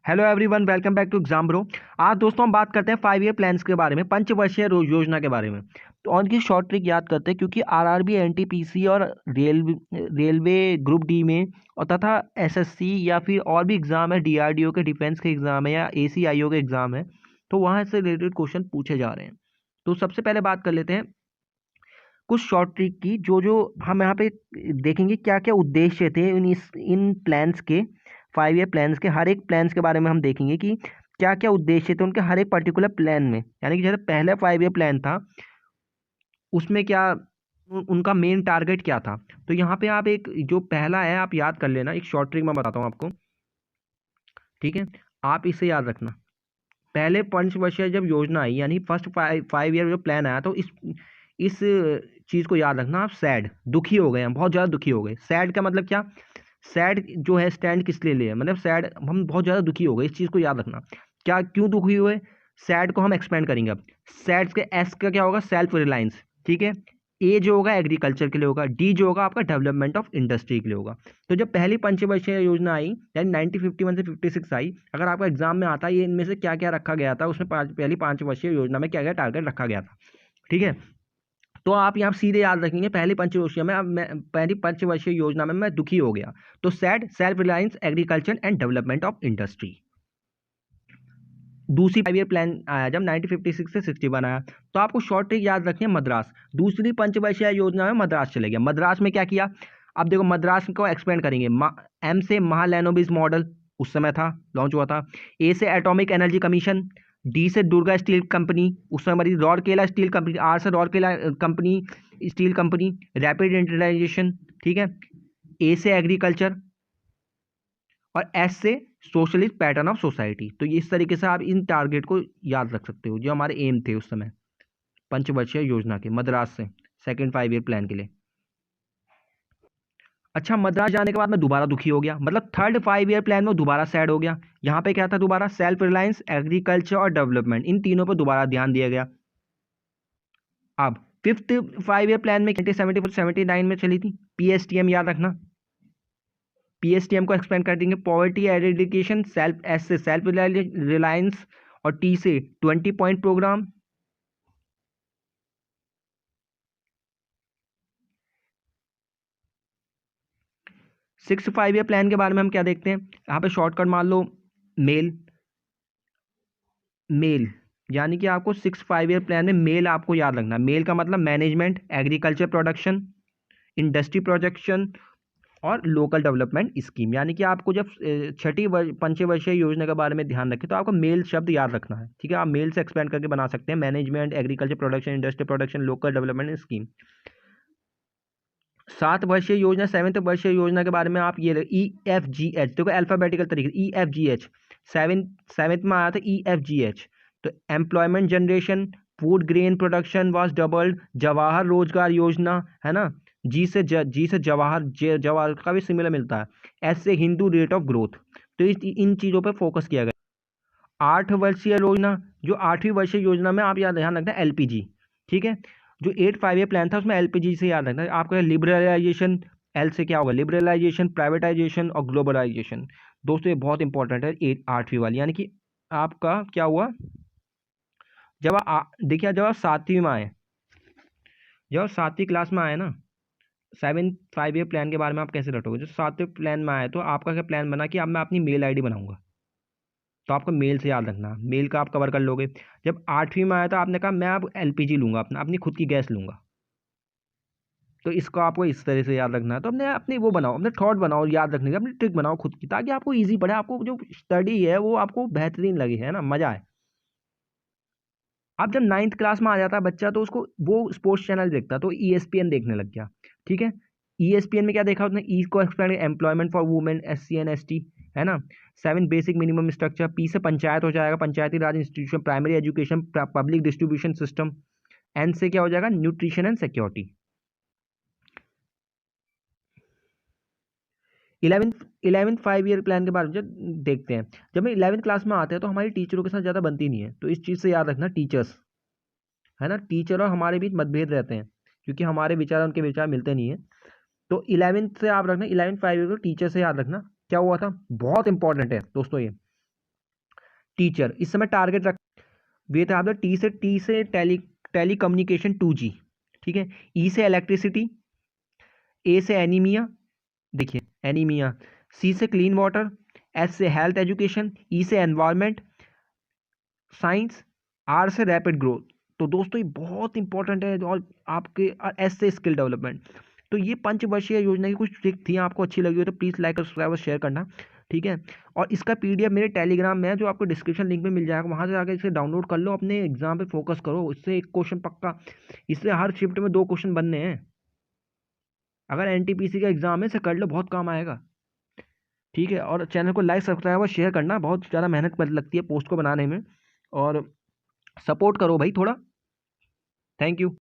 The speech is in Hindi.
Hello everyone, welcome back to exam bro. आज दोस्तों हम बात करते हैं 5 ईयर प्लान्स के बारे में, पंचवर्षीय योजना के बारे में। तो और की शॉर्ट ट्रिक याद करते हैं, क्योंकि आरआरबी, एनटीपीसी और रेलवे ग्रुप डी में और तथा एसएससी या फिर और भी एग्जाम है, डीआरडीओ के डिफेंस के एग्जाम है या एसीआईओ के एग्जाम है, तो वहाँ से रिलेटेड क्वेश्चन पूछे जा रहे हैं। तो सबसे पहले बात कर लेते हैं कुछ शॉर्ट ट्रिक की, जो जो हम यहाँ पे देखेंगे क्या क्या उद्देश्य थे इन प्लान्स के, 5 ईयर प्लान्स के। हर एक प्लान्स के बारे में हम देखेंगे कि क्या क्या उद्देश्य थे उनके हर एक पर्टिकुलर प्लान में। यानी कि जैसे पहले 5 ईयर प्लान था, उसमें क्या उनका मेन टारगेट क्या था। तो यहाँ पे आप एक जो पहला है आप याद कर लेना, एक शॉर्ट ट्रिक मैं बताता हूँ आपको, ठीक है। आप इसे याद रखना। पहले पंचवर्षीय जब योजना आई, यानी फर्स्ट 5 ईयर जो प्लान आया, तो इस चीज को याद रखना। आप सैड, दुखी हो गए हैं, बहुत ज्यादा दुखी हो गए। सैड का मतलब क्या? सैड जो है स्टैंड किस लिए लिए, मतलब सैड, हम बहुत ज्यादा दुखी हो गए, इस चीज को याद रखना। क्या, क्यों दुखी हुए? सैड को हम एक्सपेंड करेंगे अब। सैड के एस का क्या होगा? सेल्फ रिलायंस, ठीक है। ए जो होगा एग्रीकल्चर के लिए होगा, डी जो होगा आपका डेवलपमेंट ऑफ इंडस्ट्री के लिए होगा। तो जब पहली पंचवर्षीय योजना आई, यानी 1951 से 56 आई, अगर आपका एग्जाम में आता है ये इनमें से क्या क्या रखा गया था, उसमें पहली पंचवर्षीय योजना में क्या क्या टारगेट रखा गया था, ठीक है। तो आप यहाँ सीधे याद रखेंगे, पहली पंचवर्षीय योजना में मैं दुखी हो गया, तो sad, self reliance, agriculture and development of industry. दूसरी 5 ईयर प्लान आया जब 1956 से 61 आया, तो आपको शॉर्ट ट्रिक याद रखनी है, मद्रास। दूसरी पंचवर्षीय योजना में मद्रास चले गया। मद्रास में क्या किया? अब देखो, मद्रास को एक्सपेंड करेंगे। एम से महालैनोबिस मॉडल उस समय था, लॉन्च हुआ था। ए से एटॉमिक एनर्जी कमीशन। डी से दुर्गा स्टील कंपनी, उस समय बड़ी रौरकेला स्टील कंपनी। आर से Rourkela company, steel company, rapid industrialisation, ठीक है। ए से एग्रीकल्चर और एस से सोशलिस्ट पैटर्न ऑफ सोसाइटी। तो ये इस तरीके से आप इन टारगेट को याद रख सकते हो, जो हमारे एम थे उस समय पंचवर्षीय योजना के, मद्रास से सेकेंड 5 ईयर प्लान के लिए। अच्छा, मद्रास जाने के बाद मैं दोबारा दुखी हो गया, मतलब थर्ड 5 ईयर प्लान में दोबारा सैड हो गया। यहाँ पे क्या था? दोबारा सेल्फ रिलायंस, एग्रीकल्चर और डेवलपमेंट, इन तीनों पर दोबारा ध्यान दिया गया। अब फिफ्थ 5 ईयर प्लान में 1974-79 में चली थी, पीएसटीएम याद रखना। पीएसटीएम को एक्सपेंड कर देंगे। पॉवर्टी एरेडिकेशन, सेल्फ, एस से सेल्फ रिलायंस और टी से 20 point program. Six 5 year plan के बारे में हम क्या देखते हैं, यहाँ पे शॉर्टकट मान लो, मेल। मेल यानी कि आपको 6 5 ईयर प्लान में मेल आपको याद रखना। मेल का मतलब management, agriculture production, industry projection और लोकल डेवलपमेंट स्कीम। यानी कि आपको जब छठी पंचवर्षीय योजना के बारे में ध्यान रखें, तो आपको मेल शब्द याद रखना है, ठीक है। आप मेल से एक्सपेंड करके बना सकते हैं, management, agriculture production, industry production, local development scheme. 7 वर्षीय योजना, 7th वर्षीय योजना के बारे में आप ये EFGH, देखो अल्फाबेटिकल तरीके से EFGH, सेवेंथ में आया था EFGH। तो employment generation, food grain production was doubled, Jawahar रोजगार योजना, है ना। जी से जवाहर का भी सिमिलर मिलता है। एस से हिंदू रेट ऑफ ग्रोथ। तो इन चीजों पर फोकस किया गया। 8 वर्षीय योजना, जो 8वीं वर्षीय योजना में आप याद ध्यान रखना LPG, ठीक है। जो 8 5 ईयर प्लान था उसमें LPG से याद रखना है आपको। लिबरलाइजेशन, एल से क्या होगा? लिबरलाइजेशन, प्राइवेटाइजेशन और ग्लोबलाइजेशन। दोस्तों ये बहुत इंपॉर्टेंट है, 8वीं वाली। यानी कि आपका क्या हुआ, जब देखिए, जब आप 7वीं में आए, जब आप 7वीं क्लास में आए ना, 7 5 ईयर प्लान के बारे में आप कैसे रटोगे? जब 7वें प्लान में आए, तो आपका क्या प्लान बना कि अब मैं अपनी मेल ID बनाऊंगा। तो आपको मेल से याद रखना, मेल का आप कवर कर लोगे। जब 8वीं में आया था, आपने कहा मैं अब LPG लूंगा, अपनी खुद की गैस लूंगा। तो इसको आपको इस तरह से याद रखना है। तो अपने अपनी वो बनाओ, अपने थॉट बनाओ याद रखने की, अपनी ट्रिक बनाओ खुद की, ताकि आपको इजी पड़े, आपको जो स्टडी है वो आपको बेहतरीन लगे, है ना, मजा आए। अब जब 9th क्लास में आ जाता है बच्चा, तो उसको वो स्पोर्ट्स चैनल देखता है, तो ESPN देखने लग गया, ठीक है। ESPN में क्या देखा उसने? ई को explain, employment for women, SC and ST, है ना। 7 बेसिक मिनिमम स्ट्रक्चर। पी से पंचायत हो जाएगा, panchayati raj institution, primary education, public distribution system. N से क्या हो जाएगा? Nutrition and security. 11th 5 year plan के बारे में जब देखते हैं, जब हम 11th क्लास में आते हैं, तो हमारी टीचरों के साथ ज़्यादा बनती नहीं है। तो इस चीज़ से याद रखना, टीचर्स, है ना, टीचर और हमारे बीच मतभेद रहते हैं, क्योंकि हमारे विचार उनके विचार मिलते नहीं है। तो 11th से आप रखना, 11th 5 ईयर को टीचर से याद रखना। क्या हुआ था? बहुत इंपॉर्टेंट है दोस्तों ये। टीचर। इस समय टारगेट रख वे थे आपका टी से टेली कम्युनिकेशन 2G, ठीक है। ई से इलेक्ट्रिसिटी, ए से एनीमिया, देखिए एनीमिया, सी से क्लीन वाटर, एस से हेल्थ एजुकेशन, ई से एनवायरमेंट साइंस, आर से रैपिड ग्रोथ। तो दोस्तों ये बहुत इंपॉर्टेंट है। और आपके एस से स्किल डेवलपमेंट। तो ये पंचवर्षीय योजना की कुछ ट्रिक थी, आपको अच्छी लगी हो तो प्लीज़ लाइक और सब्सक्राइब और शेयर करना, ठीक है। और इसका पीडीएफ मेरे टेलीग्राम में है, जो आपको डिस्क्रिप्शन लिंक में मिल जाएगा, वहाँ से आके इसे डाउनलोड कर लो, अपने एग्जाम पे फोकस करो, इससे एक क्वेश्चन पक्का, इससे हर शिफ्ट में 2 क्वेश्चन बनने हैं। अगर एनटीपीसी का एग्जाम है इसे कर लो, बहुत काम आएगा, ठीक है। और चैनल को लाइक सब्सक्राइब और शेयर करना, बहुत ज़्यादा मेहनत लगती है पोस्ट को बनाने में, और सपोर्ट करो भाई थोड़ा। Thank you.